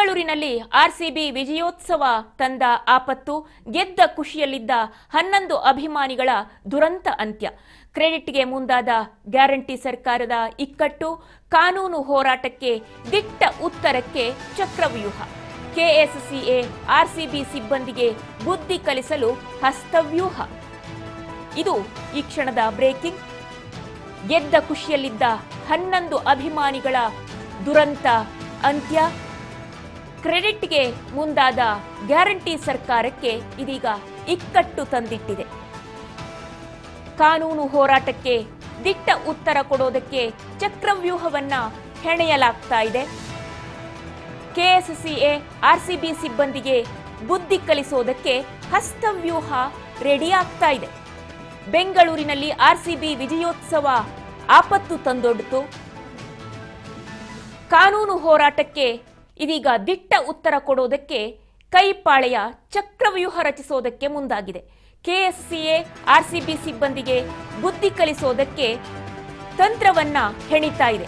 ಬೆಂಗಳೂರಿನಲ್ಲಿ ಆರ್ಸಿಬಿ ವಿಜಯೋತ್ಸವ ತಂದ ಆಪತ್ತು, ಗೆದ್ದ ಖುಷಿಯಲ್ಲಿದ್ದ 11 ಅಭಿಮಾನಿಗಳ ದುರಂತ ಅಂತ್ಯ. ಕ್ರೆಡಿಟ್ಗೆ ಮುಂದಾದ ಗ್ಯಾರಂಟಿ ಸರ್ಕಾರದ ಇಕ್ಕಟ್ಟು, ಕಾನೂನು ಹೋರಾಟಕ್ಕೆ ದಿಟ್ಟ ಉತ್ತರಕ್ಕೆ ಚಕ್ರವ್ಯೂಹ. ಕೆಎಸ್ಸಿಎ ಆರ್ಸಿಬಿ ಸಿಬ್ಬಂದಿಗೆ ಬುದ್ಧಿ ಕಲಿಸಲು ಹಸ್ತವ್ಯೂಹ. ಇದು ಈ ಕ್ಷಣದ ಬ್ರೇಕಿಂಗ್. ಗೆದ್ದ ಖುಷಿಯಲ್ಲಿದ್ದ 11 ಅಭಿಮಾನಿಗಳ ದುರಂತ ಅಂತ್ಯ. ಕ್ರೆಡಿಟ್ಗೆ ಮುಂದಾದ ಗ್ಯಾರಂಟಿ ಸರ್ಕಾರಕ್ಕೆ ಇದೀಗ ಇಕ್ಕಟ್ಟು ತಂದಿಟ್ಟಿದೆ. ಕಾನೂನು ಹೋರಾಟಕ್ಕೆ ದಿಟ್ಟ ಉತ್ತರ ಕೊಡೋದಕ್ಕೆ ಚಕ್ರವ್ಯೂಹವನ್ನ ಹೆಣೆಯಲಾಗ್ತಾ ಇದೆ. ಕೆಎಸ್ಸಿಎ ಆರ್ಸಿಬಿ ಸಿಬ್ಬಂದಿಗೆ ಬುದ್ಧಿ ಕಲಿಸೋದಕ್ಕೆ ಹಸ್ತವ್ಯೂಹ ರೆಡಿ ಆಗ್ತಾ ಇದೆ. ಬೆಂಗಳೂರಿನಲ್ಲಿ ಆರ್ಸಿಬಿ ವಿಜಯೋತ್ಸವ ಆಪತ್ತು ತಂದೊಡ್ಡಿತು. ಕಾನೂನು ಹೋರಾಟಕ್ಕೆ ಇದೀಗ ದಿಟ್ಟ ಉತ್ತರ ಕೊಡೋದಕ್ಕೆ ಕೈಪಾಳೆಯ ಚಕ್ರವ್ಯೂಹ ರಚಿಸೋದಕ್ಕೆ ಮುಂದಾಗಿದೆ. ಕೆಎಸ್ಸಿಎ ಆರ್ಸಿಬಿ ಸಿಬ್ಬಂದಿಗೆ ಬುದ್ಧಿ ಕಲಿಸೋದಕ್ಕೆ ತಂತ್ರವನ್ನ ಹೆಣಿತಾ ಇದೆ.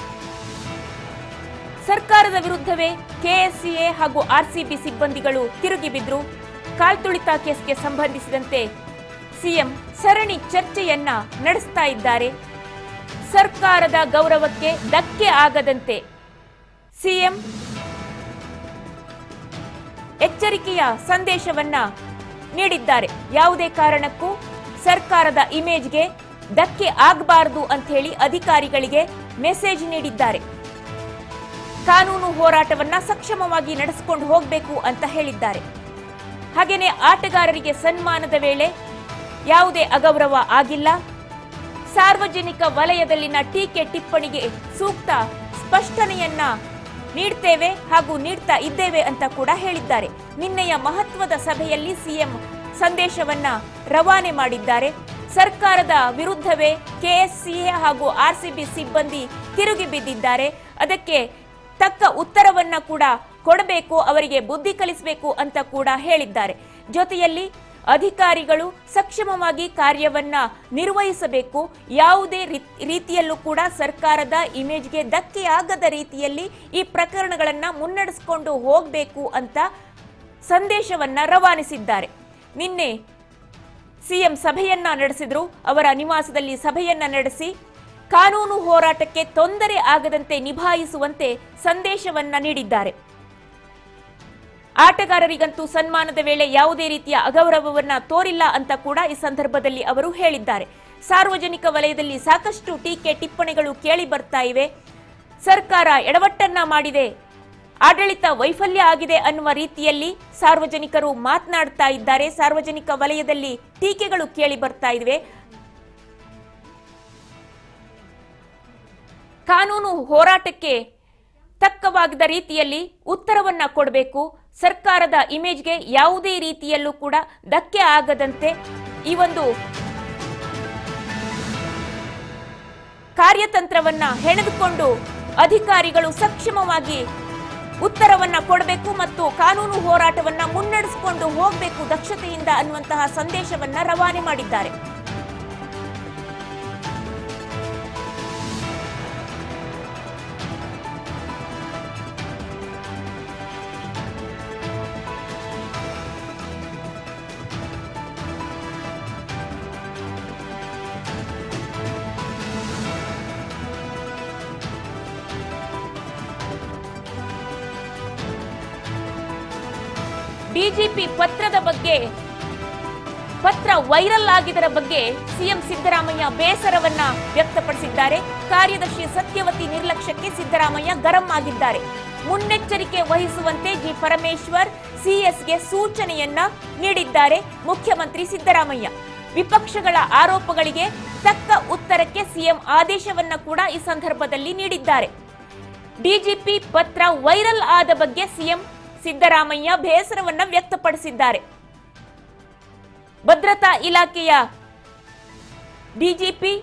ಸರ್ಕಾರದ ವಿರುದ್ಧವೇ ಕೆಎಸ್ಸಿಎ ಹಾಗೂ ಆರ್ಸಿಬಿ ಸಿಬ್ಬಂದಿಗಳು ತಿರುಗಿ ಬಿದ್ರು. ಕಾಲ್ತುಳಿತ ಕೇಸ್ಗೆ ಸಂಬಂಧಿಸಿದಂತೆ ಸಿಎಂ ಸರಣಿ ಚರ್ಚೆಯನ್ನ ನಡೆಸ್ತಾ ಇದ್ದಾರೆ. ಸರ್ಕಾರದ ಗೌರವಕ್ಕೆ ಧಕ್ಕೆ ಆಗದಂತೆ ಸಿಎಂ ಎಚ್ಚರಿಕೆಯ ಸಂದೇಶವನ್ನ ನೀಡಿದ್ದಾರೆ. ಯಾವುದೇ ಕಾರಣಕ್ಕೂ ಸರ್ಕಾರದ ಇಮೇಜ್ಗೆ ಧಕ್ಕೆ ಆಗಬಾರದು ಅಂತ ಹೇಳಿ ಅಧಿಕಾರಿಗಳಿಗೆ ಮೆಸೇಜ್ ನೀಡಿದ್ದಾರೆ. ಕಾನೂನು ಹೋರಾಟವನ್ನ ಸಕ್ಷಮವಾಗಿ ನಡೆಸಿಕೊಂಡು ಹೋಗಬೇಕು ಅಂತ ಹೇಳಿದ್ದಾರೆ. ಹಾಗೇನೆ ಆಟಗಾರರಿಗೆ ಸನ್ಮಾನದ ವೇಳೆ ಯಾವುದೇ ಅಗೌರವ ಆಗಿಲ್ಲ. ಸಾರ್ವಜನಿಕ ವಲಯದಲ್ಲಿನ ಟೀಕೆ ಟಿಪ್ಪಣಿಗೆ ಸೂಕ್ತ ಸ್ಪಷ್ಟನೆಯನ್ನ ನೀಡ್ತೇವೆ ಹಾಗೂ ನೀಡ್ತಾ ಇದ್ದೇವೆ ಅಂತ ಕೂಡ ಹೇಳಿದ್ದಾರೆ. ನಿನ್ನೆಯ ಮಹತ್ವದ ಸಭೆಯಲ್ಲಿ ಸಿಎಂ ಸಂದೇಶವನ್ನ ರವಾನೆ ಮಾಡಿದ್ದಾರೆ. ಸರ್ಕಾರದ ವಿರುದ್ಧವೇ ಕೆಎಸ್ಸಿಎ ಹಾಗೂ ಆರ್ಸಿಬಿ ಸಿಬ್ಬಂದಿ ತಿರುಗಿ ಬಿದ್ದಿದ್ದಾರೆ. ಅದಕ್ಕೆ ತಕ್ಕ ಉತ್ತರವನ್ನ ಕೂಡ ಕೊಡಬೇಕು, ಅವರಿಗೆ ಬುದ್ಧಿ ಕಲಿಸಬೇಕು ಅಂತ ಕೂಡ ಹೇಳಿದ್ದಾರೆ. ಜೊತೆಯಲ್ಲಿ ಅಧಿಕಾರಿಗಳು ಸಕ್ಷಮವಾಗಿ ಕಾರ್ಯವನ್ನ ನಿರ್ವಹಿಸಬೇಕು. ಯಾವುದೇ ರೀತಿಯಲ್ಲೂ ಕೂಡ ಸರ್ಕಾರದ ಇಮೇಜ್ಗೆ ಧಕ್ಕೆಯಾಗದ ರೀತಿಯಲ್ಲಿ ಈ ಪ್ರಕರಣಗಳನ್ನ ಮುನ್ನಡೆಸಿಕೊಂಡು ಹೋಗಬೇಕು ಅಂತ ಸಂದೇಶವನ್ನ ರವಾನಿಸಿದ್ದಾರೆ. ನಿನ್ನೆ ಸಿಎಂ ಸಭೆಯನ್ನ ನಡೆಸಿದ್ರು. ಅವರ ನಿವಾಸದಲ್ಲಿ ಸಭೆಯನ್ನ ನಡೆಸಿ ಕಾನೂನು ಹೋರಾಟಕ್ಕೆ ತೊಂದರೆ ಆಗದಂತೆ ನಿಭಾಯಿಸುವಂತೆ ಸಂದೇಶವನ್ನ ನೀಡಿದ್ದಾರೆ. ಆಟಗಾರರಿಗಂತೂ ಸನ್ಮಾನದ ವೇಳೆ ಯಾವುದೇ ರೀತಿಯ ಅಗೌರವವನ್ನ ತೋರಿಲ್ಲ ಅಂತ ಕೂಡ ಈ ಸಂದರ್ಭದಲ್ಲಿ ಅವರು ಹೇಳಿದ್ದಾರೆ. ಸಾರ್ವಜನಿಕ ವಲಯದಲ್ಲಿ ಸಾಕಷ್ಟು ಟೀಕೆ ಟಿಪ್ಪಣಿಗಳು ಕೇಳಿ ಬರ್ತಾ ಇವೆ. ಸರ್ಕಾರ ಎಡವಟ್ಟನ್ನ ಮಾಡಿದೆ, ಆಡಳಿತ ವೈಫಲ್ಯ ಆಗಿದೆ ಅನ್ನುವ ರೀತಿಯಲ್ಲಿ ಸಾರ್ವಜನಿಕರು ಮಾತನಾಡ್ತಾ ಇದ್ದಾರೆ. ಸಾರ್ವಜನಿಕ ವಲಯದಲ್ಲಿ ಟೀಕೆಗಳು ಕೇಳಿ ಬರ್ತಾ ಇವೆ. ಕಾನೂನು ಹೋರಾಟಕ್ಕೆ ತಕ್ಕವಾದ ರೀತಿಯಲ್ಲಿ ಉತ್ತರವನ್ನ ಕೊಡಬೇಕು. ಸರ್ಕಾರದ ಇಮೇಜ್ಗೆ ಯಾವುದೇ ರೀತಿಯಲ್ಲೂ ಕೂಡ ಧಕ್ಕೆ ಆಗದಂತೆ ಈ ಒಂದು ಕಾರ್ಯತಂತ್ರವನ್ನ ಹೆಣೆದುಕೊಂಡು ಅಧಿಕಾರಿಗಳು ಸಕ್ಷಮವಾಗಿ ಉತ್ತರವನ್ನ ಕೊಡಬೇಕು ಮತ್ತು ಕಾನೂನು ಹೋರಾಟವನ್ನ ಮುನ್ನಡೆಸಿಕೊಂಡು ಹೋಗಬೇಕು ದಕ್ಷತೆಯಿಂದ ಅನ್ನುವಂತಹ ಸಂದೇಶವನ್ನ ರವಾನೆ ಮಾಡಿದ್ದಾರೆ. ಡಿಜಿಪಿ ಪತ್ರದ ಬಗ್ಗೆ, ಪತ್ರ ವೈರಲ್ ಆಗಿದ್ದರ ಬಗ್ಗೆ ಸಿಎಂ ಸಿದ್ದರಾಮಯ್ಯ ಬೇಸರವನ್ನ ವ್ಯಕ್ತಪಡಿಸಿದ್ದಾರೆ. ಕಾರ್ಯದರ್ಶಿ ಸತ್ಯವತಿ ನಿರ್ಲಕ್ಷ್ಯಕ್ಕೆ ಸಿದ್ದರಾಮಯ್ಯ ಗರಂ ಆಗಿದ್ದಾರೆ. ಮುನ್ನೆಚ್ಚರಿಕೆ ವಹಿಸುವಂತೆ ಜಿ ಪರಮೇಶ್ವರ್ ಸಿಎಸ್ಗೆ ಸೂಚನೆಯನ್ನ ನೀಡಿದ್ದಾರೆ ಮುಖ್ಯಮಂತ್ರಿ ಸಿದ್ದರಾಮಯ್ಯ. ವಿಪಕ್ಷಗಳ ಆರೋಪಗಳಿಗೆ ತಕ್ಕ ಉತ್ತರಕ್ಕೆ ಸಿಎಂ ಆದೇಶವನ್ನ ಕೂಡ ಈ ಸಂದರ್ಭದಲ್ಲಿ ನೀಡಿದ್ದಾರೆ. ಡಿಜಿಪಿ ಪತ್ರ ವೈರಲ್ ಆದ ಬಗ್ಗೆ ಸಿಎಂ ಸಿದ್ದರಾಮಯ್ಯ ಬೇಸರವನ್ನ ವ್ಯಕ್ತಪಡಿಸಿದ್ದಾರೆ. ಭದ್ರತಾ ಇಲಾಖೆಯ ಡಿಜಿಪಿ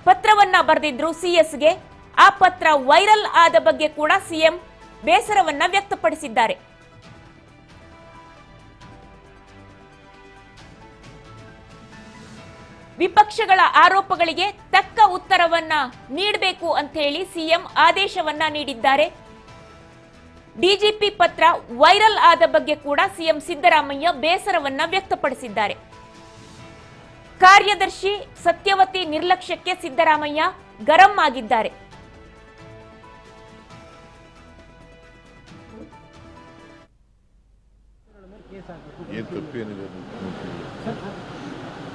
ಪತ್ರವನ್ನ ಬರೆದಿದ್ರು ಸಿಎಸ್ಗೆ. ಆ ಪತ್ರ ವೈರಲ್ ಆದ ಬಗ್ಗೆ ಕೂಡ ಸಿಎಂ ಬೇಸರವನ್ನ ವ್ಯಕ್ತಪಡಿಸಿದ್ದಾರೆ. ವಿಪಕ್ಷಗಳ ಆರೋಪಗಳಿಗೆ ತಕ್ಕ ಉತ್ತರವನ್ನ ನೀಡಬೇಕು ಅಂತ ಹೇಳಿ ಸಿಎಂ ಆದೇಶವನ್ನ ನೀಡಿದ್ದಾರೆ. ಡಿಜಿಪಿ ಪತ್ರ ವೈರಲ್ ಆದ ಬಗ್ಗೆ ಕೂಡ ಸಿಎಂ ಸಿದ್ದರಾಮಯ್ಯ ಬೇಸರವನ್ನ ವ್ಯಕ್ತಪಡಿಸಿದ್ದಾರೆ. ಕಾರ್ಯದರ್ಶಿ ಸತ್ಯವತಿ ನಿರ್ಲಕ್ಷ್ಯಕ್ಕೆ ಸಿದ್ದರಾಮಯ್ಯ ಗರಂ ಆಗಿದ್ದಾರೆ.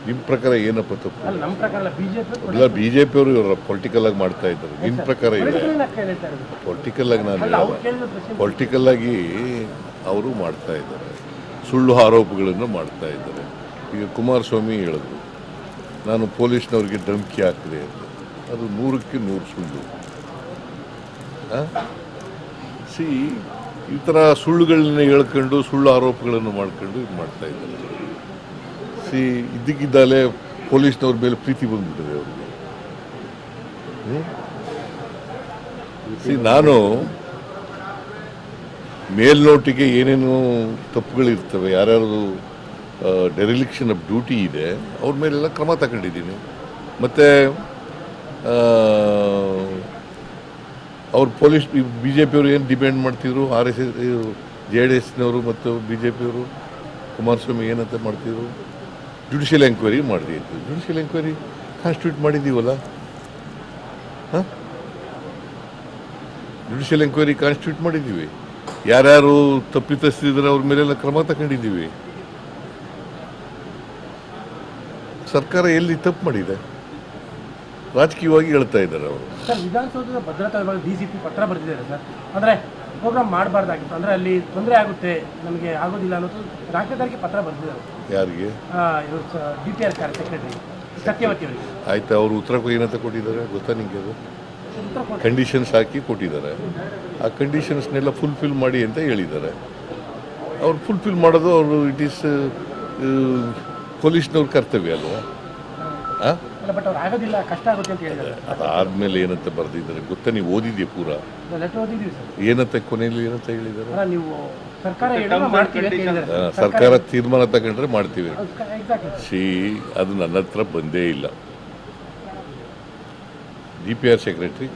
ನಿಮ್ಮ ಪ್ರಕಾರ ಏನಪ್ಪ ತಪ್ಪು? ಇಲ್ಲ, ಬಿಜೆಪಿ ಅವರು ಇವರ ಪೊಲಿಟಿಕಲ್ ಆಗಿ ಮಾಡ್ತಾ ಇದ್ದಾರೆ. ನಿಮ್ಮ ಪ್ರಕಾರ ಇದೆ ಪೊಲಿಟಿಕಲ್ ಆಗಿ, ಪೊಲಿಟಿಕಲ್ ಆಗಿ ಅವರು ಮಾಡ್ತಾ ಇದ್ದಾರೆ, ಸುಳ್ಳು ಆರೋಪಗಳನ್ನು ಮಾಡ್ತಾ ಇದ್ದಾರೆ. ಈಗ ಕುಮಾರಸ್ವಾಮಿ ಹೇಳಿದ್ರು, ನಾನು ಪೊಲೀಸ್ನವ್ರಿಗೆ ಧಮಕಿ ಹಾಕಿದೆ ಅಂತ. ಅದು 100ಕ್ಕೆ 100 ಸುಳ್ಳು. ಈ ಥರ ಸುಳ್ಳುಗಳನ್ನ ಹೇಳ್ಕೊಂಡು ಸುಳ್ಳು ಆರೋಪಗಳನ್ನು ಮಾಡ್ಕೊಂಡು ಇದು ಮಾಡ್ತಾ ಇದ್ದಾರೆ. ಇದ್ದಕ್ಕಿದ್ದಾಲೆ ಪೊಲೀಸ್ನವ್ರ ಮೇಲೆ ಪ್ರೀತಿ ಬಂದ್ಬಿಟ್ಟಿದೆ ಅವ್ರಿಗೆ. ನಾನು ಮೇಲ್ನೋಟಿಗೆ ಏನೇನು ತಪ್ಪುಗಳಿರ್ತವೆ, ಯಾರ್ಯಾರು ಡೆರಿಲಿಕ್ಷನ್ ಆಫ್ ಡ್ಯೂಟಿ ಇದೆ ಅವ್ರ ಮೇಲೆಲ್ಲ ಕ್ರಮ ತಗೊಂಡಿದ್ದೀನಿ. ಮತ್ತು ಅವ್ರು ಪೊಲೀಸ್ BJP-ಯವರು ಏನು ಡಿಪೆಂಡ್ ಮಾಡ್ತಿದ್ರು, RSS JDS-ನವರು ಮತ್ತು BJP-ಯವರು ಕುಮಾರಸ್ವಾಮಿ ಏನಂತ ಮಾಡ್ತಿದ್ರು, ಜುಡಿಷಿಯಲ್ ಎಂಕ್ವೈರಿ ಮಾಡಿದ್ದು. ಜುಡಿಷಿಯಲ್ ಎಂಕ್ವೈರಿ ಕಾನ್ಸ್ಟಿಟ್ಯೂಟ್ ಮಾಡಿದ್ದೀವಲ್ಲ, ಜುಡಿಷಿಯಲ್ ಎಂಕ್ವೈರಿ ಕಾನ್ಸ್ಟಿಟ್ಯೂಟ್ ಮಾಡಿದ್ದೀವಿ. ಯಾರ್ಯಾರು ತಪ್ಪಿತಸ್ಥರಿದ್ರೆ ಅವ್ರ ಮೇಲೆಲ್ಲ ಕ್ರಮ ತಗೊಂಡಿದ್ದೀವಿ. ಸರ್ಕಾರ ಎಲ್ಲಿ ತಪ್ಪು ಮಾಡಿದೆ? ರಾಜಕೀಯವಾಗಿ ಹೇಳ್ತಾ ಇದ್ದಾರೆ ಅವರು. ಸರ್, ವಿಧಾನಸೌಧದ ಭದ್ರತಾ ವಿಭಾಗ DCP ಪತ್ರ ಬರೆದಿದ್ದಾರೆ ಸರ್. ಅಂದರೆ ಪ್ರೋಗ್ರಾಮ್ ಮಾಡಬಾರ್ದಾಗಿತ್ತು, ಅಂದರೆ ಅಲ್ಲಿ ತೊಂದರೆ ಆಗುತ್ತೆ, ನಮಗೆ ಆಗೋದಿಲ್ಲ ಅನ್ನೋದು ರಾಜ್ಯದವರಿಗೆ ಪತ್ರ ಬರೆದಿದ್ದಾರೆ. ಯಾರಿಗೆ? DTR ಸೆಕ್ರೆಟರಿ ಸತ್ಯವತಿ ಅವರಿಗೆ. ಆಯ್ತು, ಅವರು ಉತ್ತರ ಏನಂತ ಕೊಟ್ಟಿದ್ದಾರೆ ಗೊತ್ತಾ ನಿಮಗೆ? ಅದು ಕಂಡೀಷನ್ಸ್ ಹಾಕಿ ಕೊಟ್ಟಿದ್ದಾರೆ. ಆ ಕಂಡೀಷನ್ಸ್ನೆಲ್ಲ ಫುಲ್ಫಿಲ್ ಮಾಡಿ ಅಂತ ಹೇಳಿದ್ದಾರೆ. ಅವ್ರು ಫುಲ್ಫಿಲ್ ಮಾಡೋದು ಅವರು ಇಟ್ ಈಸ್ ಪೊಲೀಸ್ನವ್ರ ಕರ್ತವ್ಯ ಅಲ್ವಾ? ಬಟ್ ಅವ್ರು ಆಗೋದಿಲ್ಲ, ಕಷ್ಟ ಆಗುತ್ತೆ ಅಂತ ಹೇಳಿದ್ದಾರೆ. ಅದಾದ್ಮೇಲೆ ಏನಂತ ಬರೆದಿದ್ದಾರೆ ಗೊತ್ತಾ? ನೀವು ಓದಿದ್ಯಾ ಪೂರ? ಲೆಟರ್ ಓದಿದ್ದೀವಿ ಸರ್. ಏನಂತ ಕೊನೆಯಲ್ಲಿ ಏನಂತ ಹೇಳಿದ್ದಾರೆ? ನೀವು ಸರ್ಕಾರ ತೀರ್ಮಾನ ತಗೊಂಡ್ರೆ ಮಾಡ್ತೀವಿ. ಅದು ನನ್ನ ಹತ್ರ ಬಂದೇ ಇಲ್ಲ. DPR ಸೆಕ್ರೆಟರಿ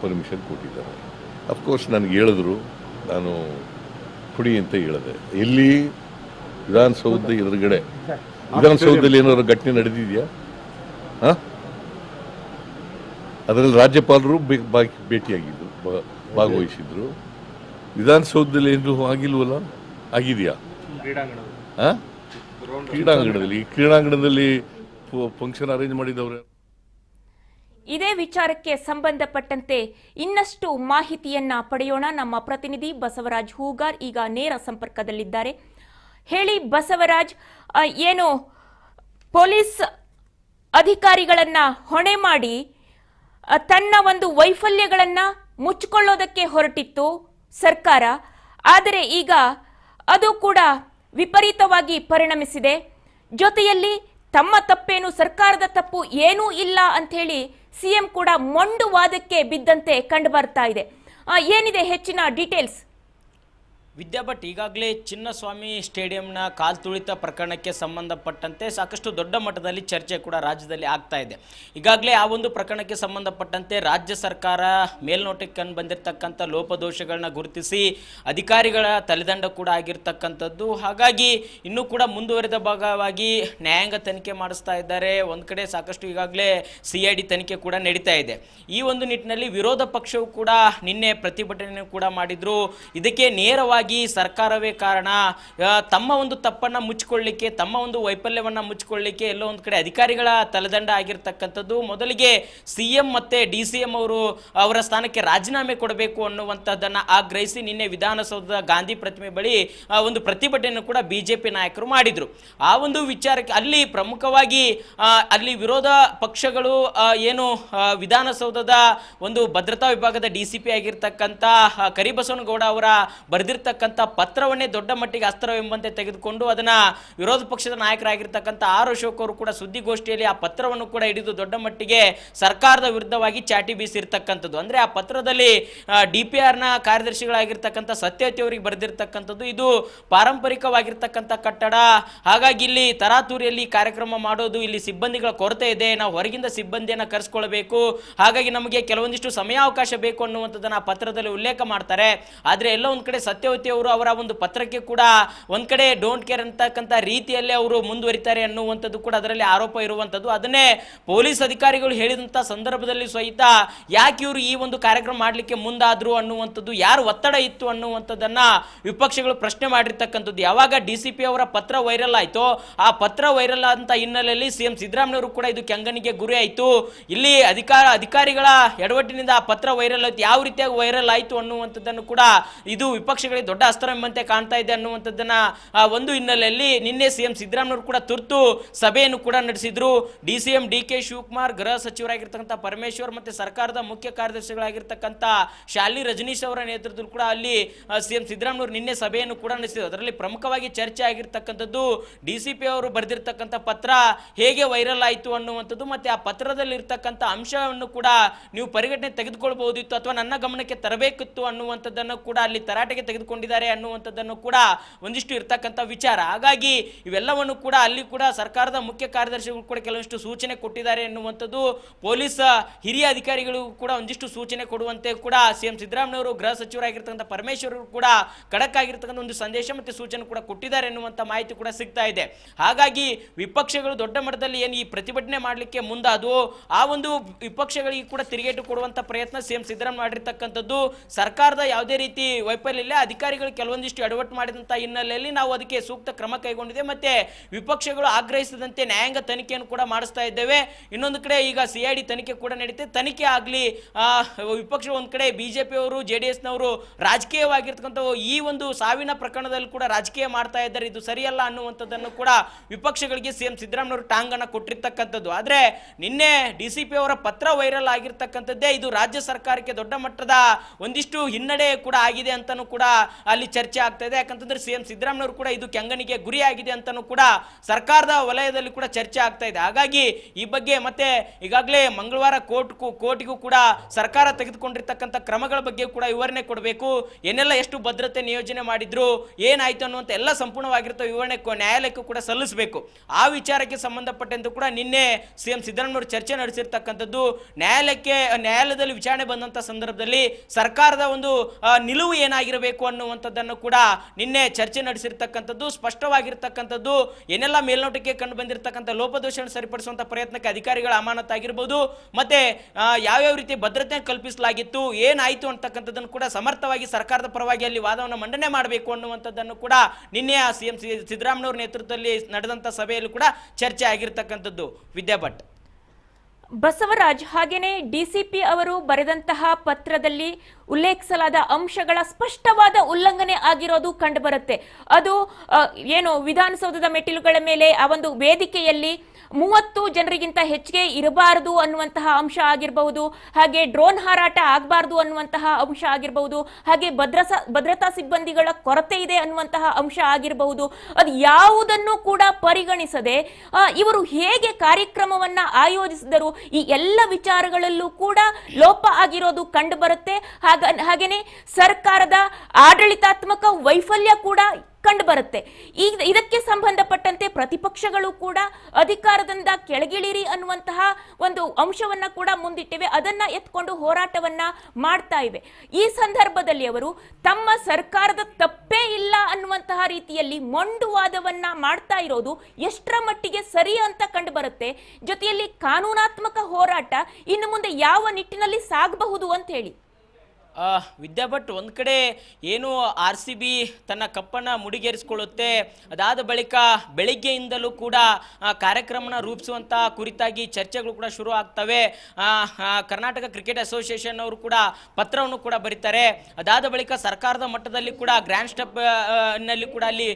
ಪರ್ಮಿಷನ್ ಕೊಟ್ಟಿದ್ದಾರೆ. ಅಫ್ಕೋರ್ಸ್ ನನಗೆ ಹೇಳಿದ್ರು, ನಾನು ಕೊಡಿ ಅಂತ ಹೇಳಿದೆ. ಎಲ್ಲಿ? ವಿಧಾನಸೌಧದ ಎದುರುಗಡೆ. ವಿಧಾನಸೌಧದಲ್ಲಿ ಏನಾದ್ರು ಘಟನೆ ನಡೆದಿದೆಯಾ? ಅದರಲ್ಲಿ ರಾಜ್ಯಪಾಲರು ಭೇಟಿಯಾಗಿದ್ರು, ಭಾಗವಹಿಸಿದ್ರು. ವಿಧಾನಸೌಧದಲ್ಲಿ ಏನು ಆಗಿಲ್ವಲ್ಲ? ಆಗಿದೆಯಾ? ಕ್ರೀಡಾಂಗಣದಲ್ಲಿ ಫಂಕ್ಷನ್ ಅರೇಂಜ್ ಮಾಡಿದವ್ರೆ. ಇದೇ ವಿಚಾರಕ್ಕೆ ಸಂಬಂಧಪಟ್ಟಂತೆ ಇನ್ನಷ್ಟು ಮಾಹಿತಿಯನ್ನ ಪಡೆಯೋಣ. ನಮ್ಮ ಪ್ರತಿನಿಧಿ ಬಸವರಾಜ್ ಹೂಗಾರ್ ಈಗ ನೇರ ಸಂಪರ್ಕದಲ್ಲಿದ್ದಾರೆ. ಹೇಳಿ ಬಸವರಾಜ್, ಏನು ಪೊಲೀಸ್ ಅಧಿಕಾರಿಗಳನ್ನ ಹೊಣೆ ಮಾಡಿ ತನ್ನ ಒಂದು ವೈಫಲ್ಯಗಳನ್ನ ಮುಚ್ಚಿಕೊಳ್ಳೋದಕ್ಕೆ ಹೊರಟಿತ್ತು ಸರ್ಕಾರ. ಆದರೆ ಈಗ ಅದು ಕೂಡ ವಿಪರೀತವಾಗಿ ಪರಿಣಮಿಸಿದೆ. ಜೊತೆಯಲ್ಲಿ ತಮ್ಮ ತಪ್ಪೇನು, ಸರ್ಕಾರದ ತಪ್ಪು ಏನೂ ಇಲ್ಲ ಅಂತ ಹೇಳಿ ಸಿಎಂ ಕೂಡ ಮೊಂಡು ವಾದಕ್ಕೆ ಬಿದ್ದಂತೆ ಕಂಡು ಬರ್ತಾ ಇದೆ. ಏನಿದೆ ಹೆಚ್ಚಿನ ಡೀಟೇಲ್ಸ್? ವಿದ್ಯಾ ಭಟ್, ಈಗಾಗಲೇ ಚಿನ್ನಸ್ವಾಮಿ ಸ್ಟೇಡಿಯಂನ ಕಾಲ್ತುಳಿತ ಪ್ರಕರಣಕ್ಕೆ ಸಂಬಂಧಪಟ್ಟಂತೆ ಸಾಕಷ್ಟು ದೊಡ್ಡ ಮಟ್ಟದಲ್ಲಿ ಚರ್ಚೆ ಕೂಡ ರಾಜ್ಯದಲ್ಲಿ ಆಗ್ತಾ ಇದೆ. ಈಗಾಗಲೇ ಆ ಒಂದು ಪ್ರಕರಣಕ್ಕೆ ಸಂಬಂಧಪಟ್ಟಂತೆ ರಾಜ್ಯ ಸರ್ಕಾರ ಮೇಲ್ನೋಟಕ್ಕೆ ಬಂದಿರತಕ್ಕಂಥ ಲೋಪದೋಷಗಳನ್ನ ಗುರುತಿಸಿ ಅಧಿಕಾರಿಗಳ ತಲೆದಂಡ ಕೂಡ ಆಗಿರ್ತಕ್ಕಂಥದ್ದು. ಹಾಗಾಗಿ ಇನ್ನೂ ಕೂಡ ಮುಂದುವರೆದ ಭಾಗವಾಗಿ ನ್ಯಾಯಾಂಗ ತನಿಖೆ ಮಾಡಿಸ್ತಾ ಇದ್ದಾರೆ. ಒಂದು ಕಡೆ ಸಾಕಷ್ಟು ಈಗಾಗಲೇ CID ತನಿಖೆ ಕೂಡ ನಡೀತಾ ಇದೆ. ಈ ಒಂದು ನಿಟ್ಟಿನಲ್ಲಿ ವಿರೋಧ ಪಕ್ಷವು ಕೂಡ ನಿನ್ನೆ ಪ್ರತಿಭಟನೆ ಕೂಡ ಮಾಡಿದ್ರು. ಇದಕ್ಕೆ ನೇರವಾಗಿ ಸರ್ಕಾರವೇ ಕಾರಣ, ತಮ್ಮ ಒಂದು ತಪ್ಪನ್ನ ಮುಚ್ಚಿಕೊಳ್ಳಲಿಕ್ಕೆ, ತಮ್ಮ ಒಂದು ವೈಫಲ್ಯವನ್ನ ಮುಚ್ಚಿಕೊಳ್ಳಲಿಕ್ಕೆ ಎಲ್ಲೋ ಒಂದು ಕಡೆ ಅಧಿಕಾರಿಗಳ ತಲೆದಂಡ ಆಗಿರ್ತಕ್ಕಂಥದ್ದು. ಮೊದಲಿಗೆ CM ಮತ್ತೆ DCM ಅವರ ಸ್ಥಾನಕ್ಕೆ ರಾಜೀನಾಮೆ ಕೊಡಬೇಕು ಅನ್ನುವಂಥದ್ದನ್ನ ಆಗ್ರಹಿಸಿ ನಿನ್ನೆ ವಿಧಾನಸೌಧದ ಗಾಂಧಿ ಪ್ರತಿಮೆ ಬಳಿ ಒಂದು ಪ್ರತಿಭಟನೆ ಕೂಡ BJP ನಾಯಕರು ಮಾಡಿದ್ರು. ಆ ಒಂದು ವಿಚಾರಕ್ಕೆ ಅಲ್ಲಿ ಪ್ರಮುಖವಾಗಿ ಅಲ್ಲಿ ವಿರೋಧ ಪಕ್ಷಗಳು ಏನು ವಿಧಾನಸೌಧದ ಒಂದು ಭದ್ರತಾ ವಿಭಾಗದ DCP ಆಗಿರ್ತಕ್ಕಂಥ ಕರಿಬಸವನಗೌಡ ಅವರ ಬರೆದಿರ್ತಕ್ಕಂಥ ಬರೆದಿರ್ತಕ್ಕಂಥ ಪತ್ರವನ್ನೇ ದೊಡ್ಡ ಮಟ್ಟಿಗೆ ಅಸ್ತ್ರವೆಂಬಂತೆ ತೆಗೆದುಕೊಂಡು ಅದನ್ನ ವಿರೋಧ ಪಕ್ಷದ ನಾಯಕರಾಗಿರ್ತಕ್ಕಂಥ ಆರ್ ಅಶೋಕ್ ಅವರು ಕೂಡ ಸುದ್ದಿಗೋಷ್ಠಿಯಲ್ಲಿ ಆ ಪತ್ರವನ್ನು ಕೂಡ ಹಿಡಿದು ದೊಡ್ಡ ಮಟ್ಟಿಗೆ ಸರ್ಕಾರದ ವಿರುದ್ಧವಾಗಿ ಚಾಟಿ ಬೀಸಿರ್ತಕ್ಕಂಥದ್ದು. ಅಂದ್ರೆ ಆ ಪತ್ರದಲ್ಲಿ DPR ನ ಕಾರ್ಯದರ್ಶಿಗಳಾಗಿರ್ತಕ್ಕಂಥ ಸತ್ಯವತಿ ಅವರಿಗೆ ಬರೆದಿರ್ತಕ್ಕಂಥದ್ದು, ಇದು ಪಾರಂಪರಿಕವಾಗಿರ್ತಕ್ಕಂಥ ಕಟ್ಟಡ, ಹಾಗಾಗಿ ಇಲ್ಲಿ ತರಾತುರಿಯಲ್ಲಿ ಕಾರ್ಯಕ್ರಮ ಮಾಡೋದು, ಇಲ್ಲಿ ಸಿಬ್ಬಂದಿಗಳ ಕೊರತೆ ಇದೆ, ನಾವು ಹೊರಗಿಂದ ಸಿಬ್ಬಂದಿಯನ್ನು ಕರೆಸ್ಕೊಳ್ಬೇಕು, ಹಾಗಾಗಿ ನಮಗೆ ಕೆಲವೊಂದಿಷ್ಟು ಸಮಯಾವಕಾಶ ಬೇಕು ಅನ್ನುವಂಥದ್ದನ್ನು ಆ ಪತ್ರದಲ್ಲಿ ಉಲ್ಲೇಖ ಮಾಡ್ತಾರೆ. ಆದರೆ ಎಲ್ಲ ಒಂದು ಕಡೆ ಸತ್ಯವತಿ ಅವರು ಅವರ ಒಂದು ಪತ್ರಕ್ಕೆ ಕೂಡ ಒಂದು ಕಡೆ ಡೋಂಟ್ ಕೇರ್ ಅಂತಕ್ಕಂಥ ರೀತಿಯಲ್ಲೇ ಅವರು ಮುಂದುವರಿತಾರೆ ಅನ್ನುವಂಥದ್ದು ಕೂಡ ಅದರಲ್ಲಿ ಆರೋಪ ಇರುವಂಥದ್ದು. ಅದನ್ನೇ ಪೊಲೀಸ್ ಅಧಿಕಾರಿಗಳು ಹೇಳಿದಂಥ ಸಂದರ್ಭದಲ್ಲಿ ಸಹಿತ ಯಾಕೆ ಇವರು ಈ ಒಂದು ಕಾರ್ಯಕ್ರಮ ಮಾಡಲಿಕ್ಕೆ ಮುಂದಾದ್ರು ಅನ್ನುವಂಥದ್ದು, ಯಾರು ಒತ್ತಡ ಇತ್ತು ಅನ್ನುವಂಥದ್ದನ್ನ ವಿಪಕ್ಷಗಳು ಪ್ರಶ್ನೆ ಮಾಡಿರ್ತಕ್ಕಂಥದ್ದು. ಯಾವಾಗ DCP ಅವರ ಪತ್ರ ವೈರಲ್ ಆಯಿತು, ಆ ಪತ್ರ ವೈರಲ್ ಆದಂಥ ಹಿನ್ನೆಲೆಯಲ್ಲಿ CM ಸಿದ್ದರಾಮಯ್ಯವರು ಕೂಡ ಇದು ಕೆಂಗನಿಗೆ ಗುರಿ ಆಯಿತು. ಇಲ್ಲಿ ಅಧಿಕಾರಿಗಳ ಎಡವಟ್ಟಿನಿಂದ ಆ ಪತ್ರ ವೈರಲ್ ಆಯಿತು, ಯಾವ ರೀತಿಯಾಗಿ ವೈರಲ್ ಆಯಿತು ಅನ್ನುವಂಥದ್ದನ್ನು ಕೂಡ ಇದು ವಿಪಕ್ಷಗಳಿಗೆ ದೊಡ್ಡ ಅಸ್ತ್ರ ಎಂಬಂತೆ ಕಾಣ್ತಾ ಇದೆ ಅನ್ನುವಂಥದ್ದನ್ನ ಒಂದು ಹಿನ್ನೆಲೆಯಲ್ಲಿ ನಿನ್ನೆ CM ಸಿದ್ದರಾಮಯ್ಯವರು ಕೂಡ ತುರ್ತು ಸಭೆಯನ್ನು ಕೂಡ ನಡೆಸಿದ್ರು. DCM DK ಶಿವಕುಮಾರ್, ಗೃಹ ಸಚಿವರಾಗಿರ್ತಕ್ಕಂಥ ಪರಮೇಶ್ವರ್ ಮತ್ತೆ ಸರ್ಕಾರದ ಮುಖ್ಯ ಕಾರ್ಯದರ್ಶಿಗಳಾಗಿರ್ತಕ್ಕಂಥ ಶಾಲಿನಿ ರಜನೀಶ್ ಅವರ ನೇತೃತ್ವದಲ್ಲಿ ಕೂಡ ಅಲ್ಲಿ CM ಸಿದ್ದರಾಮಯ್ಯವರು ನಿನ್ನೆ ಸಭೆಯನ್ನು ಕೂಡ ನಡೆಸಿದ್ರು. ಅದರಲ್ಲಿ ಪ್ರಮುಖವಾಗಿ ಚರ್ಚೆ ಆಗಿರ್ತಕ್ಕಂಥದ್ದು DCP ಅವರು ಬರೆದಿರ್ತಕ್ಕಂಥ ಪತ್ರ ಹೇಗೆ ವೈರಲ್ ಆಯಿತು ಅನ್ನುವಂಥದ್ದು, ಮತ್ತೆ ಆ ಪತ್ರದಲ್ಲಿ ಇರ್ತಕ್ಕಂಥ ಅಂಶವನ್ನು ಕೂಡ ನೀವು ಪರಿಗಣನೆ ತೆಗೆದುಕೊಳ್ಬಹುದಿತ್ತು ಅಥವಾ ನನ್ನ ಗಮನಕ್ಕೆ ತರಬೇಕಿತ್ತು ಅನ್ನುವಂಥದ್ದನ್ನು ಕೂಡ ಅಲ್ಲಿ ತರಾಟೆಗೆ ತೆಗೆದುಕೊಂಡಿದ್ದಾರೆ ಅನ್ನುವಂಥದ್ದನ್ನು ಕೂಡ ಒಂದಿಷ್ಟು ಇರ್ತಕ್ಕಂಥ ವಿಚಾರ. ಹಾಗಾಗಿ ಇವೆಲ್ಲವನ್ನು ಕೂಡ ಅಲ್ಲಿ ಕೂಡ ಸರ್ಕಾರದ ಮುಖ್ಯ ಕಾರ್ಯದರ್ಶಿಗಳು ಕೂಡ ಕೆಲವೊಂದಿಷ್ಟು ಸೂಚನೆ ಕೊಟ್ಟಿದ್ದಾರೆ ಎನ್ನುವಂಥದ್ದು, ಪೊಲೀಸ್ ಹಿರಿಯ ಅಧಿಕಾರಿಗಳು ಕೂಡ ಒಂದಿಷ್ಟು ಸೂಚನೆ ಕೊಡುವಂತೆ ಕೂಡ CM ಸಿದ್ದರಾಮಯ್ಯವರು, ಗೃಹ ಸಚಿವರಾಗಿರ್ತಕ್ಕಂಥ ಪರಮೇಶ್ವರ್ ಕೂಡ ಖಡಕ್ ಆಗಿರ್ತಕ್ಕಂಥ ಒಂದು ಸಂದೇಶ ಮತ್ತೆ ಸೂಚನೆ ಕೂಡ ಕೊಟ್ಟಿದ್ದಾರೆ ಎನ್ನುವಂಥ ಮಾಹಿತಿ ಕೂಡ ಸಿಗ್ತಾ ಇದೆ. ಹಾಗಾಗಿ ವಿಪಕ್ಷಗಳು ದೊಡ್ಡ ಮಟ್ಟದಲ್ಲಿ ಏನು ಈ ಪ್ರತಿಭಟನೆ ಮಾಡಲಿಕ್ಕೆ ಮುಂದಾದವು, ಆ ಒಂದು ವಿಪಕ್ಷಗಳಿಗೆ ಕೂಡ ತಿರುಗೇಟು ಕೊಡುವಂಥ ಪ್ರಯತ್ನ CM ಸಿದ್ದರಾಮಯ್ಯ ಮಾಡಿರ್ತಕ್ಕಂಥದ್ದು. ಸರ್ಕಾರದ ಯಾವುದೇ ರೀತಿ ವೈಫಲ್ಯ ಇಲ್ಲ, ಅಧಿಕಾರಿಗಳು ಕೆಲವೊಂದಿಷ್ಟು ಎಡವಟ್ಟು ಮಾಡಿದಂಥ ಹಿನ್ನೆಲೆಯಲ್ಲಿ ನಾವು ಅದಕ್ಕೆ ಸೂಕ್ತ ಕ್ರಮ ಕೈಗೊಂಡಿದೆ, ಮತ್ತೆ ವಿಪಕ್ಷಗಳು ಆಗ್ರಹಿಸಿದಂತೆ ನ್ಯಾಯಾಂಗ ತನಿಖೆಯನ್ನು ಕೂಡ ಮಾಡಿಸ್ತಾ ಇದ್ದೇವೆ. ಇನ್ನೊಂದು ಕಡೆ ಈಗ CID ತನಿಖೆ ಕೂಡ ನಡೀತೆ, ತನಿಖೆ ಆಗಲಿ. ವಿಪಕ್ಷ ಒಂದು ಕಡೆ BJP ಅವರು JDS ನವರು ರಾಜಕೀಯವಾಗಿರ್ತಕ್ಕಂಥ ಈ ಒಂದು ಸಾವಿನ ಪ್ರಕರಣದಲ್ಲಿ ಕೂಡ ರಾಜಕೀಯ ಮಾಡ್ತಾ ಇದ್ದಾರೆ, ಇದು ಸರಿಯಲ್ಲ ಅನ್ನುವಂಥದ್ದನ್ನು ಕೂಡ ವಿಪಕ್ಷಗಳಿಗೆ CM ಸಿದ್ದರಾಮಯ್ಯವರು ಟಾಂಗನ್ನು ಕೊಟ್ಟಿರ್ತಕ್ಕಂಥದ್ದು. ಆದರೆ ನಿನ್ನೆ DCP ಅವರ ಪತ್ರ ವೈರಲ್ ಆಗಿರ್ತಕ್ಕಂಥದ್ದೇ ಇದು ರಾಜ್ಯ ಸರ್ಕಾರಕ್ಕೆ ದೊಡ್ಡ ಮಟ್ಟದ ಒಂದಿಷ್ಟು ಹಿನ್ನಡೆ ಕೂಡ ಆಗಿದೆ ಅಂತಾನೂ ಕೂಡ ಅಲ್ಲಿ ಚರ್ಚೆ ಆಗ್ತಾ ಇದೆ. ಯಾಕಂತಂದ್ರೆ CM ಸಿದ್ದರಾಮಯ್ಯವರು ಕೂಡ ಇದು ಕೆಂಗನಿಗೆ ಗುರಿ ಆಗಿದೆ ಅಂತಾನೂ ಕೂಡ ಸರ್ಕಾರದ ವಲಯದಲ್ಲಿ ಕೂಡ ಚರ್ಚೆ ಆಗ್ತಾ ಇದೆ. ಹಾಗಾಗಿ ಈ ಬಗ್ಗೆ ಮತ್ತೆ ಈಗಾಗಲೇ ಮಂಗಳವಾರ ಕೋರ್ಟ್ಗೂ ಕೂಡ ಸರ್ಕಾರ ತೆಗೆದುಕೊಂಡಿರ್ತಕ್ಕಂಥ ಕ್ರಮಗಳ ಬಗ್ಗೆ ಕೂಡ ವಿವರಣೆ ಕೊಡಬೇಕು. ಏನೆಲ್ಲ ಎಷ್ಟು ಭದ್ರತೆ ನಿಯೋಜನೆ ಮಾಡಿದ್ರು, ಏನಾಯ್ತು ಅನ್ನುವಂಥ ಎಲ್ಲ ಸಂಪೂರ್ಣವಾಗಿರ್ತವೆ ವಿವರಣೆ ನ್ಯಾಯಾಲಯಕ್ಕೂ ಕೂಡ ಸಲ್ಲಿಸಬೇಕು. ಆ ವಿಚಾರಕ್ಕೆ ಸಂಬಂಧಪಟ್ಟಂತೆ ಕೂಡ ನಿನ್ನೆ CM ಸಿದ್ದರಾಮಯ್ಯವರು ಚರ್ಚೆ ನಡೆಸಿರ್ತಕ್ಕಂಥದ್ದು. ನ್ಯಾಯಾಲಯದಲ್ಲಿ ವಿಚಾರಣೆ ಬಂದಂಥ ಸಂದರ್ಭದಲ್ಲಿ ಸರ್ಕಾರದ ಒಂದು ನಿಲುವು ಏನಾಗಿರಬೇಕು ಅನ್ನುವಂಥದ್ದನ್ನು ಕೂಡ ನಿನ್ನೆ ಚರ್ಚೆ ನಡೆಸಿರ್ತಕ್ಕಂಥದ್ದು. ಸ್ಪಷ್ಟವಾಗಿರ್ತಕ್ಕಂಥದ್ದು ಏನೆಲ್ಲ ಮೇಲ್ನೋಟಕ್ಕೆ ಕಂಡು ಬಂದಿರತಕ್ಕಂಥ ಲೋಪದೋಷವನ್ನು ಸರಿಪಡಿಸುವಂಥ ಪ್ರಯತ್ನಕ್ಕೆ ಅಧಿಕಾರಿಗಳ ಅಮಾನತಾಗಿರ್ಬೋದು, ಮತ್ತೆ ಯಾವ್ಯಾವ ರೀತಿ ಭದ್ರತೆ ಕಲ್ಪಿಸಲಾಗಿತ್ತು, ಏನಾಯಿತು ಅಂತಕ್ಕಂಥದ್ದನ್ನು ಕೂಡ ಸಮರ್ಥವಾಗಿ ಸರ್ಕಾರದ ಪರವಾಗಿ ಅಲ್ಲಿ ವಾದವನ್ನು ಮಂಡನೆ ಮಾಡಬೇಕು ಅನ್ನುವಂಥದ್ದನ್ನು ಕೂಡ ನಿನ್ನೆ CM ಸಿದ್ದರಾಮಯ್ಯವ್ರ ನೇತೃತ್ವದಲ್ಲಿ ನಡೆದಂಥ ಸಭೆಯಲ್ಲಿ ಕೂಡ ಚರ್ಚೆ ಆಗಿರ್ತಕ್ಕಂಥದ್ದು. ವಿದ್ಯಾಭಟ್. ಬಸವರಾಜ್, ಹಾಗೇನೆ DCP ಅವರು ಬರೆದಂತಹ ಪತ್ರದಲ್ಲಿ ಉಲ್ಲೇಖಿಸಲಾದ ಅಂಶಗಳ ಸ್ಪಷ್ಟವಾದ ಉಲ್ಲಂಘನೆ ಆಗಿರೋದು ಕಂಡುಬರುತ್ತೆ. ಅದು ಏನು ವಿಧಾನಸೌಧದ ಮೆಟ್ಟಿಲುಗಳ ಮೇಲೆ ಆ ಒಂದು ವೇದಿಕೆಯಲ್ಲಿ 30 ಜನರಿಗಿಂತ ಹೆಚ್ಚಿಗೆ ಇರಬಾರದು ಅನ್ನುವಂತಹ ಅಂಶ ಆಗಿರಬಹುದು, ಹಾಗೆ ಡ್ರೋನ್ ಹಾರಾಟ ಆಗಬಾರದು ಅನ್ನುವಂತಹ ಅಂಶ ಆಗಿರಬಹುದು, ಹಾಗೆ ಭದ್ರತಾ ಸಿಬ್ಬಂದಿಗಳ ಕೊರತೆ ಇದೆ ಅನ್ನುವಂತಹ ಅಂಶ ಆಗಿರಬಹುದು. ಅದು ಯಾವುದನ್ನು ಕೂಡ ಪರಿಗಣಿಸದೆ ಇವರು ಹೇಗೆ ಕಾರ್ಯಕ್ರಮವನ್ನ ಆಯೋಜಿಸಿದರು, ಈ ಎಲ್ಲ ವಿಚಾರಗಳಲ್ಲೂ ಕೂಡ ಲೋಪ ಆಗಿರೋದು ಕಂಡು ಬರುತ್ತೆ. ಹಾಗೇನೆ ಸರ್ಕಾರದ ಆಡಳಿತಾತ್ಮಕ ವೈಫಲ್ಯ ಕೂಡ ಕಂಡು ಬರುತ್ತೆ. ಇದಕ್ಕೆ ಸಂಬಂಧಪಟ್ಟಂತೆ ಪ್ರತಿಪಕ್ಷಗಳು ಕೂಡ ಅಧಿಕಾರದಿಂದ ಕೆಳಗಿಳಿರಿ ಅನ್ನುವಂತಹ ಒಂದು ಅಂಶವನ್ನ ಕೂಡ ಮುಂದಿಟ್ಟಿವೆ, ಅದನ್ನ ಎತ್ಕೊಂಡು ಹೋರಾಟವನ್ನ ಮಾಡ್ತಾ ಇವೆ. ಈ ಸಂದರ್ಭದಲ್ಲಿ ಅವರು ತಮ್ಮ ಸರ್ಕಾರದ ತಪ್ಪೇ ಇಲ್ಲ ಅನ್ನುವಂತಹ ರೀತಿಯಲ್ಲಿ ಮೊಂಡುವಾದವನ್ನ ಮಾಡ್ತಾ ಇರೋದು ಎಷ್ಟರ ಮಟ್ಟಿಗೆ ಸರಿ ಅಂತ ಕಂಡು ಬರುತ್ತೆ. ಜೊತೆಯಲ್ಲಿ ಕಾನೂನಾತ್ಮಕ ಹೋರಾಟ ಇನ್ನು ಮುಂದೆ ಯಾವ ನಿಟ್ಟಿನಲ್ಲಿ ಸಾಗಬಹುದು ಅಂತ ಹೇಳಿ. ವಿದ್ಯಾಭಟ್, ಒಂದು ಕಡೆ ಏನು RCB ತನ್ನ ಕಪ್ಪನ್ನು ಮುಡಿಗೇರಿಸಿಕೊಳ್ಳುತ್ತೆ, ಅದಾದ ಬಳಿಕ ಬೆಳಿಗ್ಗೆಯಿಂದಲೂ ಕೂಡ ಕಾರ್ಯಕ್ರಮನ ರೂಪಿಸುವಂಥ ಕುರಿತಾಗಿ ಚರ್ಚೆಗಳು ಕೂಡ ಶುರು ಆಗ್ತವೆ. ಕರ್ನಾಟಕ ಕ್ರಿಕೆಟ್ ಅಸೋಸಿಯೇಷನ್ ಅವರು ಕೂಡ ಪತ್ರವನ್ನು ಕೂಡ ಬರೀತಾರೆ. ಅದಾದ ಬಳಿಕ ಸರ್ಕಾರದ ಮಟ್ಟದಲ್ಲಿ ಕೂಡ ಗ್ರ್ಯಾಂಡ್ ಸ್ಟೆಪ್ ನಲ್ಲಿ ಕೂಡ ಅಲ್ಲಿ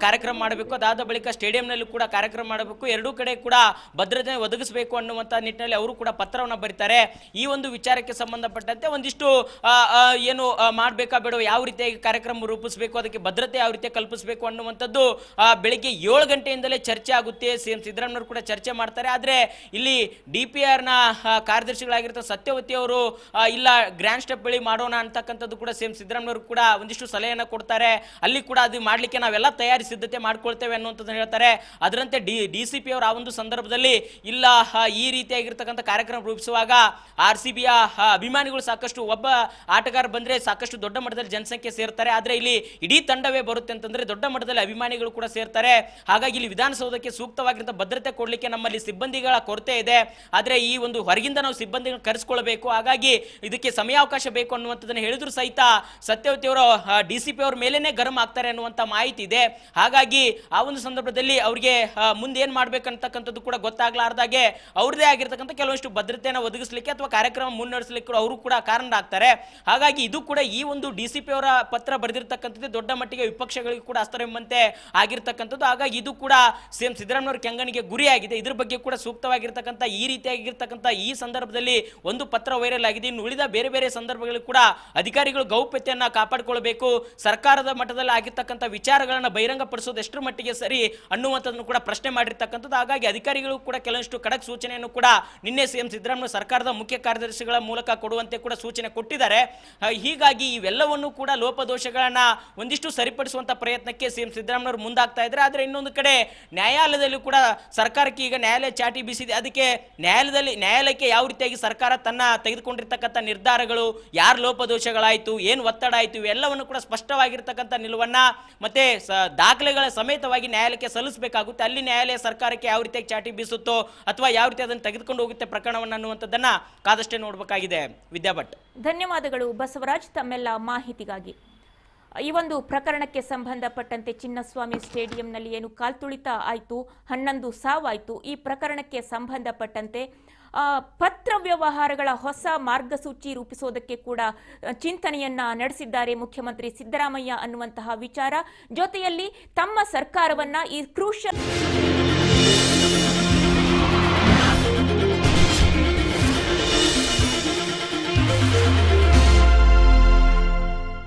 ಕಾರ್ಯಕ್ರಮ ಮಾಡಬೇಕು, ಅದಾದ ಬಳಿಕ ಸ್ಟೇಡಿಯಂನಲ್ಲಿ ಕೂಡ ಕಾರ್ಯಕ್ರಮ ಮಾಡಬೇಕು, ಎರಡೂ ಕಡೆ ಕೂಡ ಭದ್ರತೆ ಒದಗಿಸಬೇಕು ಅನ್ನುವಂಥ ನಿಟ್ಟಿನಲ್ಲಿ ಅವರು ಕೂಡ ಪತ್ರವನ್ನು ಬರೀತಾರೆ. ಈ ಒಂದು ವಿಚಾರಕ್ಕೆ ಸಂಬಂಧಪಟ್ಟಂತೆ ಒಂದಿಷ್ಟು ಏನು ಮಾಡಬೇಕಾ ಬೇಡ, ಯಾವ ರೀತಿಯಾಗಿ ಕಾರ್ಯಕ್ರಮ ರೂಪಿಸಬೇಕು, ಅದಕ್ಕೆ ಭದ್ರತೆ ಯಾವ ರೀತಿ ಕಲ್ಪಿಸಬೇಕು ಅನ್ನುವಂಥದ್ದು ಬೆಳಿಗ್ಗೆ 7 ಗಂಟೆಯಿಂದಲೇ ಚರ್ಚೆ ಆಗುತ್ತೆ. ಸಿಎಂ ಸಿದ್ದರಾಮಯ್ಯವರು ಕೂಡ ಚರ್ಚೆ ಮಾಡ್ತಾರೆ. ಆದರೆ ಇಲ್ಲಿ DPRನ ಕಾರ್ಯದರ್ಶಿಗಳಾಗಿರ್ತಾರೆ ಸತ್ಯವತಿ ಅವರು ಇಲ್ಲ ಗ್ರ್ಯಾಂಡ್ ಸ್ಟೆಪ್ ಬಳಿ ಮಾಡೋಣ ಅಂತಕ್ಕಂಥದ್ದು ಕೂಡ ಸಿಎಂ ಸಿದ್ದರಾಮಯ್ಯವರು ಕೂಡ ಒಂದಿಷ್ಟು ಸಲಹೆಯನ್ನು ಕೊಡ್ತಾರೆ. ಅಲ್ಲಿ ಕೂಡ ಅದು ಮಾಡಲಿಕ್ಕೆ ನಾವೆಲ್ಲ ತಯಾರಿ ಸಿದ್ಧತೆ ಮಾಡ್ಕೊಳ್ತೇವೆ ಅನ್ನುವಂಥದ್ದನ್ನು ಹೇಳ್ತಾರೆ. ಅದರಂತೆ DCP ಅವರು ಆ ಒಂದು ಸಂದರ್ಭದಲ್ಲಿ ಇಲ್ಲ ಈ ರೀತಿಯಾಗಿರ್ತಕ್ಕಂಥ ಕಾರ್ಯಕ್ರಮ ರೂಪಿಸುವಾಗ RCBಯ ಅಭಿಮಾನಿಗಳು ಸಾಕಷ್ಟು, ಒಬ್ಬ ಆಟಗಾರ ಬಂದ್ರೆ ಸಾಕಷ್ಟು ದೊಡ್ಡ ಮಟ್ಟದಲ್ಲಿ ಜನಸಂಖ್ಯೆ ಸೇರ್ತಾರೆ. ಆದ್ರೆ ಇಲ್ಲಿ ಇಡೀ ತಂಡವೇ ಬರುತ್ತೆ ಅಂತಂದ್ರೆ ದೊಡ್ಡ ಮಟ್ಟದಲ್ಲಿ ಅಭಿಮಾನಿಗಳು ಕೂಡ ಸೇರ್ತಾರೆ. ಹಾಗಾಗಿ ಇಲ್ಲಿ ವಿಧಾನಸೌಧಕ್ಕೆ ಸೂಕ್ತವಾಗಿರುವಂತಹ ಭದ್ರತೆ ಕೊಡ್ಲಿಕ್ಕೆ ನಮ್ಮಲ್ಲಿ ಸಿಬ್ಬಂದಿಗಳ ಕೊರತೆ ಇದೆ. ಆದ್ರೆ ಈ ಒಂದು ಹೊರಗಿಂದ ನಾವು ಸಿಬ್ಬಂದಿಗಳನ್ನ ಕರೆಸ್ಕೊಳ್ಬೇಕು, ಹಾಗಾಗಿ ಇದಕ್ಕೆ ಸಮಯಾವಕಾಶ ಬೇಕು ಅನ್ನುವಂಥದ್ದನ್ನು ಹೇಳಿದ್ರು ಸಹಿತ ಸತ್ಯವತಿ ಅವರು DCP ಅವ್ರ ಮೇಲೇನೆ ಗರಂ ಆಗ್ತಾರೆ ಅನ್ನುವಂಥ ಮಾಹಿತಿ ಇದೆ. ಹಾಗಾಗಿ ಆ ಒಂದು ಸಂದರ್ಭದಲ್ಲಿ ಅವರಿಗೆ ಮುಂದೆ ಏನ್ ಮಾಡ್ಬೇಕಂತಕ್ಕಂಥದ್ದು ಕೂಡ ಗೊತ್ತಾಗ್ಲಾರ್ದಾಗೆ ಅವ್ರದೇ ಆಗಿರ್ತಕ್ಕಂಥ ಕೆಲವಷ್ಟು ಭದ್ರತೆಯನ್ನು ಒದಗಿಸಲಿಕ್ಕೆ ಅಥವಾ ಕಾರ್ಯಕ್ರಮ ಮುನ್ನಡೆಸಲಿಕ್ಕೆ ಅವರು ಕೂಡ ಕಾರಣರಾಗ್ತಾರೆ. ಹಾಗಾಗಿ ಇದು ಕೂಡ ಈ ಒಂದು DCP ಅವರ ಪತ್ರ ಬರೆದಿರ್ತಕ್ಕಂಥದ್ದು ದೊಡ್ಡ ಮಟ್ಟಿಗೆ ವಿಪಕ್ಷಗಳಿಗೆ ಕೂಡ ಅಸ್ತರೆಂಬಂತೆ ಆಗಿರ್ತಕ್ಕಂಥದ್ದು. ಹಾಗಾಗಿ ಇದು ಕೂಡ ಸಿಎಂ ಸಿದ್ದರಾಮಯ್ಯ ಕೆಂಗಣಿಗೆ ಗುರಿಯಾಗಿದೆ. ಇದ್ರ ಬಗ್ಗೆ ಕೂಡ ಸೂಕ್ತವಾಗಿರ್ತಕ್ಕಂಥ ಈ ರೀತಿಯಾಗಿರ್ತಕ್ಕಂಥ ಈ ಸಂದರ್ಭದಲ್ಲಿ ಒಂದು ಪತ್ರ ವೈರಲ್ ಆಗಿದೆ. ಇನ್ನು ಉಳಿದ ಬೇರೆ ಬೇರೆ ಸಂದರ್ಭಗಳಲ್ಲಿ ಕೂಡ ಅಧಿಕಾರಿಗಳು ಗೌಪ್ಯತೆಯನ್ನ ಕಾಪಾಡಿಕೊಳ್ಳಬೇಕು, ಸರ್ಕಾರದ ಮಟ್ಟದಲ್ಲಿ ಆಗಿರ್ತಕ್ಕಂಥ ವಿಚಾರಗಳನ್ನ ಬಹಿರಂಗಪಡಿಸೋದು ಎಷ್ಟರ ಮಟ್ಟಿಗೆ ಸರಿ ಅನ್ನುವಂಥದ್ದನ್ನು ಕೂಡ ಪ್ರಶ್ನೆ ಮಾಡಿರ್ತಕ್ಕಂಥದ್ದು. ಹಾಗಾಗಿ ಅಧಿಕಾರಿಗಳು ಕೂಡ ಕೆಲವಷ್ಟು ಖಡಕ್ ಸೂಚನೆಯನ್ನು ಕೂಡ ನಿನ್ನೆ ಸಿಎಂ ಸಿದ್ದರಾಮಯ್ಯ ಸರ್ಕಾರದ ಮುಖ್ಯ ಕಾರ್ಯದರ್ಶಿಗಳ ಮೂಲಕ ಕೊಡುವಂತೆ ಕೂಡ ಸೂಚನೆ ಕೊಟ್ಟಿದ್ದಾರೆ. ಹೀಗಾಗಿ ಇವೆಲ್ಲವನ್ನು ಕೂಡ ಲೋಪದೋಷಗಳನ್ನ ಒಂದಿಷ್ಟು ಸರಿಪಡಿಸುವಂತ ಪ್ರಯತ್ನಕ್ಕೆ ಸಿಎಂ ಸಿದ್ದರಾಮಯ್ಯ ಮುಂದಾಗ್ತಾ ಇದ್ದಾರೆ. ಆದ್ರೆ ಇನ್ನೊಂದು ಕಡೆ ನ್ಯಾಯಾಲಯದಲ್ಲಿ ಕೂಡ ಸರ್ಕಾರಕ್ಕೆ ಈಗ ನ್ಯಾಯಾಲಯ ಚಾಟಿ ಬೀಸಿದೆ. ಅದಕ್ಕೆ ನ್ಯಾಯಾಲಯಕ್ಕೆ ಯಾವ ರೀತಿಯಾಗಿ ಸರ್ಕಾರ ತನ್ನ ತೆಗೆದುಕೊಂಡಿರ್ತಕ್ಕಂಥ ನಿರ್ಧಾರಗಳು, ಯಾರು ಲೋಪದೋಷಗಳಾಯ್ತು, ಏನು ಒತ್ತಡ ಆಯ್ತು, ಇವೆಲ್ಲವನ್ನು ಕೂಡ ಸ್ಪಷ್ಟವಾಗಿರ್ತಕ್ಕಂಥ ನಿಲುವನ್ನ ಮತ್ತೆ ದಾಖಲೆಗಳ ಸಮೇತವಾಗಿ ನ್ಯಾಯಾಲಯಕ್ಕೆ ಸಲ್ಲಿಸಬೇಕಾಗುತ್ತೆ. ಅಲ್ಲಿ ನ್ಯಾಯಾಲಯ ಸರ್ಕಾರಕ್ಕೆ ಯಾವ ರೀತಿಯಾಗಿ ಚಾಟಿ ಬೀಸುತ್ತೋ ಅಥವಾ ಯಾವ ರೀತಿ ಅದನ್ನು ತೆಗೆದುಕೊಂಡು ಹೋಗುತ್ತೆ ಪ್ರಕರಣವನ್ನು ಅನ್ನುವಂಥದ್ದನ್ನ ಕಾದಷ್ಟೇ ನೋಡಬೇಕಾಗಿದೆ. ವಿದ್ಯಾ ಭಟ್. ಧನ್ಯವಾದಗಳು ಬಸವರಾಜ್ ತಮ್ಮೆಲ್ಲ ಮಾಹಿತಿಗಾಗಿ. ಈ ಒಂದು ಪ್ರಕರಣಕ್ಕೆ ಸಂಬಂಧಪಟ್ಟಂತೆ ಚಿನ್ನಸ್ವಾಮಿ ಸ್ಟೇಡಿಯಂನಲ್ಲಿ ಏನು ಕಾಲ್ತುಳಿತ ಆಯಿತು, 11 ಸಾವಾಯಿತು. ಈ ಪ್ರಕರಣಕ್ಕೆ ಸಂಬಂಧಪಟ್ಟಂತೆ ಪತ್ರ ವ್ಯವಹಾರಗಳ ಹೊಸ ಮಾರ್ಗಸೂಚಿ ರೂಪಿಸೋದಕ್ಕೆ ಕೂಡ ಚಿಂತನೆಯನ್ನ ನಡೆಸಿದ್ದಾರೆ ಮುಖ್ಯಮಂತ್ರಿ ಸಿದ್ದರಾಮಯ್ಯ ಅನ್ನುವಂತಹ ವಿಚಾರ. ಜೊತೆಯಲ್ಲಿ ತಮ್ಮ ಸರ್ಕಾರವನ್ನ ಈ ಕ್ರೂಷಲ್